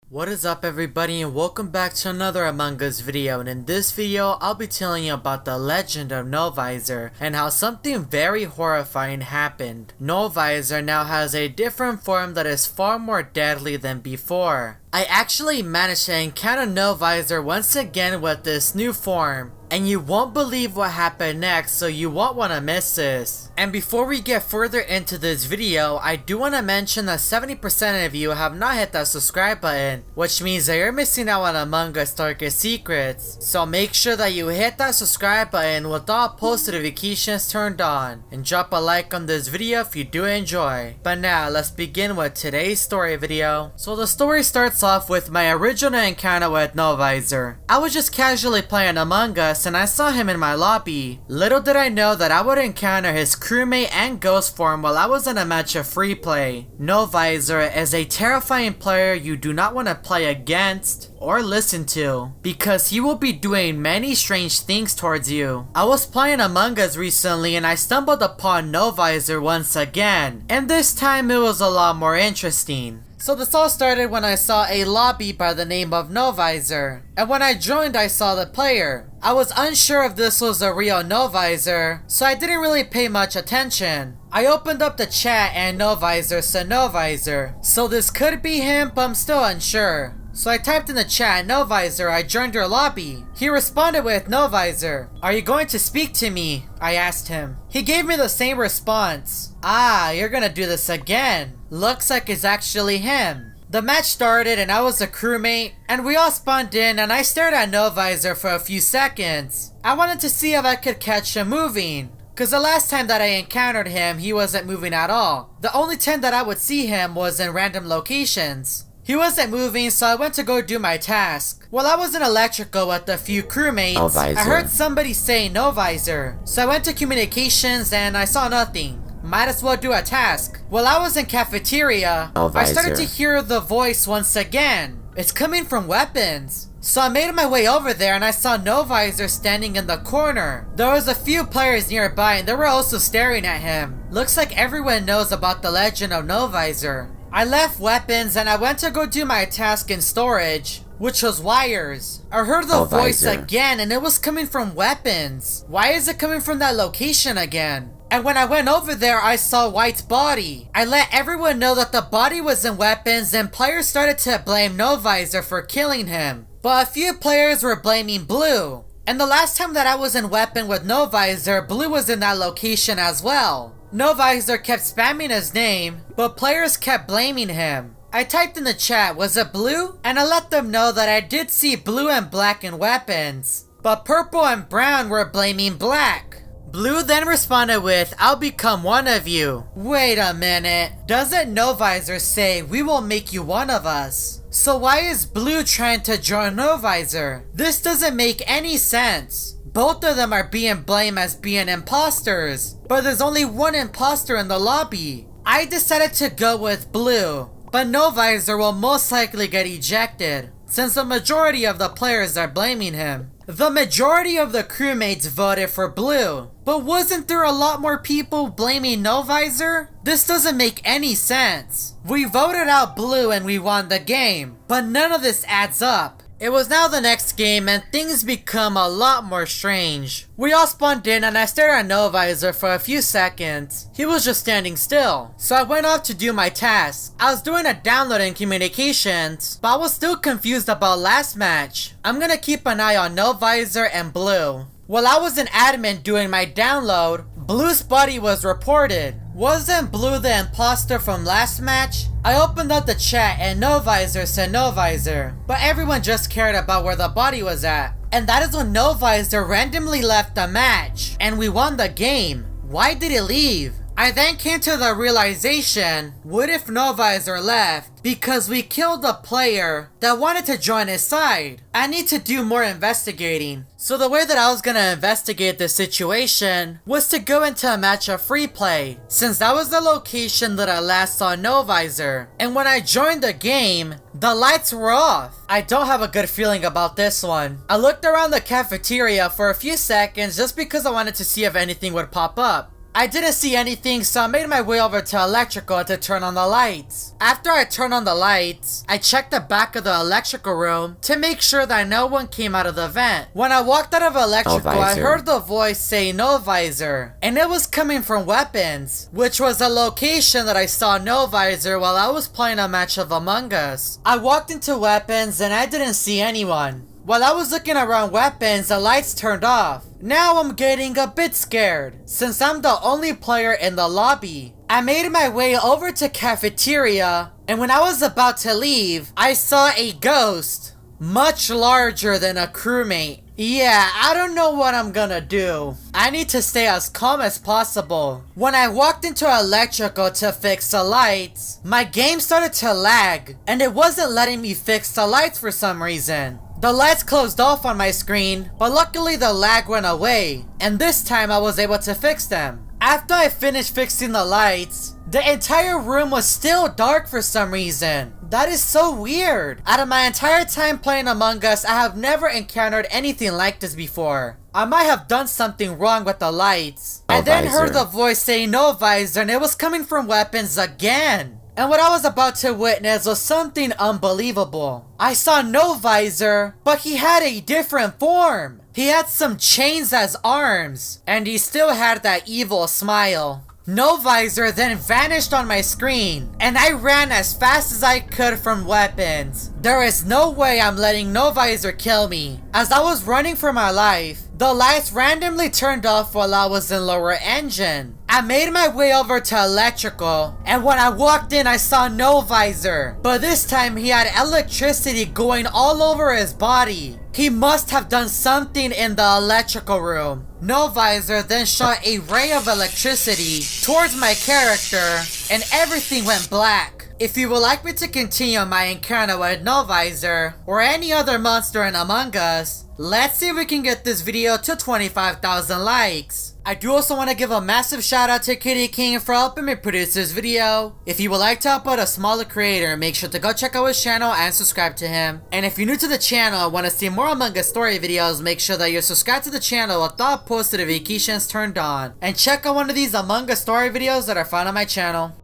What is up everybody, and welcome back to another Among Us video. And in this video I'll be telling you about the legend of NOVISOR and how something very horrifying happened. NOVISOR now has a different form that is far more deadly than before. I actually managed to encounter NOVISOR once again with this new form, and you won't believe what happened next, so you won't want to miss this. And before we get further into this video, I do want to mention that 70% of you have not hit that subscribe button, which means that you're missing out on Among Us darkest secrets. So make sure that you hit that subscribe button with all post notifications turned on, and drop a like on this video if you do enjoy. But now let's begin with today's story video. So the story starts off with my original encounter with NOVISOR. I was just casually playing Among Us and I saw him in my lobby. Little did I know that I would encounter his crewmate and ghost form while I was in a match of free play. NOVISOR is a terrifying player you do not want to play against or listen to, because he will be doing many strange things towards you. I was playing Among Us recently and I stumbled upon NOVISOR once again, and this time it was a lot more interesting. So this all started when I saw a lobby by the name of NOVISOR, and when I joined I saw the player. I was unsure if this was a real NOVISOR, so I didn't really pay much attention. I opened up the chat and NOVISOR said NOVISOR, so this could be him, but I'm still unsure. So I typed in the chat, NOVISOR, I joined your lobby. He responded with, NOVISOR, are you going to speak to me? I asked him. He gave me the same response. Ah, you're gonna do this again. Looks like it's actually him. The match started and I was a crewmate, and we all spawned in and I stared at NOVISOR for a few seconds. I wanted to see if I could catch him moving, cause the last time that I encountered him, he wasn't moving at all. The only time that I would see him was in random locations. He wasn't moving, so I went to go do my task. While I was in electrical with a few crewmates, I heard somebody say NOVISOR. So I went to communications and I saw nothing. Might as well do a task. While I was in cafeteria, I started to hear the voice once again. It's coming from weapons. So I made my way over there and I saw NOVISOR standing in the corner. There was a few players nearby and they were also staring at him. Looks like everyone knows about the legend of NOVISOR. I left weapons and I went to go do my task in storage, which was wires. I heard the voice again and it was coming from weapons. Why is it coming from that location again? And when I went over there, I saw White's body. I let everyone know that the body was in weapons and players started to blame NOVISOR for killing him. But a few players were blaming Blue. And the last time that I was in weapon with NOVISOR, Blue was in that location as well. NOVISOR kept spamming his name, but players kept blaming him. I typed in the chat, was it Blue? And I let them know that I did see Blue and Black in weapons, but Purple and Brown were blaming Black. Blue then responded with, I'll become one of you. Wait a minute, doesn't NOVISOR say we will make you one of us? So why is Blue trying to join NOVISOR? This doesn't make any sense. Both of them are being blamed as being imposters, but there's only one imposter in the lobby. I decided to go with Blue, but NOVISOR will most likely get ejected, since the majority of the players are blaming him. The majority of the crewmates voted for Blue, but wasn't there a lot more people blaming NOVISOR? This doesn't make any sense. We voted out Blue and we won the game, but none of this adds up. It was now the next game and things become a lot more strange. We all spawned in and I stared at NOVISOR for a few seconds. He was just standing still. So I went off to do my task. I was doing a download in communications, but I was still confused about last match. I'm gonna keep an eye on NOVISOR and Blue. While I was an admin doing my download, Blue's body was reported. Wasn't Blue the imposter from last match? I opened up the chat and NOVISOR said NOVISOR, but everyone just cared about where the body was at. And that is when NOVISOR randomly left the match, and we won the game. Why did he leave? I then came to the realization, what if NOVISOR left? Because we killed a player that wanted to join his side. I need to do more investigating. So the way that I was gonna investigate the situation was to go into a match of free play, since that was the location that I last saw NOVISOR. And when I joined the game, the lights were off. I don't have a good feeling about this one. I looked around the cafeteria for a few seconds just because I wanted to see if anything would pop up. I didn't see anything, so I made my way over to electrical to turn on the lights. After I turned on the lights, I checked the back of the electrical room to make sure that no one came out of the vent. When I walked out of electrical, I heard the voice say no visor, and it was coming from weapons, which was a location that I saw no visor while I was playing a match of Among Us. I walked into weapons and I didn't see anyone. While I was looking around weapons, the lights turned off. Now I'm getting a bit scared, since I'm the only player in the lobby. I made my way over to cafeteria, and when I was about to leave, I saw a ghost, much larger than a crewmate. Yeah, I don't know what I'm gonna do. I need to stay as calm as possible. When I walked into electrical to fix the lights, my game started to lag, and it wasn't letting me fix the lights for some reason. The lights closed off on my screen, but luckily the lag went away, and this time I was able to fix them. After I finished fixing the lights, the entire room was still dark for some reason. That is so weird. Out of my entire time playing Among Us, I have never encountered anything like this before. I might have done something wrong with the lights. I then heard the voice saying no visor, and it was coming from weapons again. And what I was about to witness was something unbelievable. I saw no visor, but he had a different form. He had some chains as arms, and he still had that evil smile. No visor then vanished on my screen, and I ran as fast as I could from weapons. There is no way I'm letting no visor kill me. As I was running for my life, the lights randomly turned off while I was in lower engine. I made my way over to electrical, and when I walked in I saw no visor, but this time he had electricity going all over his body. He must have done something in the electrical room. No visor then shot a ray of electricity towards my character, and everything went black. If you would like me to continue my encounter with No Visor or any other monster in Among Us, let's see if we can get this video to 25,000 likes. I do also want to give a massive shout out to Kitty King for helping me produce this video. If you would like to help out a smaller creator, make sure to go check out his channel and subscribe to him. And if you're new to the channel and want to see more Among Us story videos, make sure that you're subscribed to the channel with all post notifications turned on. And check out one of these Among Us story videos that are found on my channel.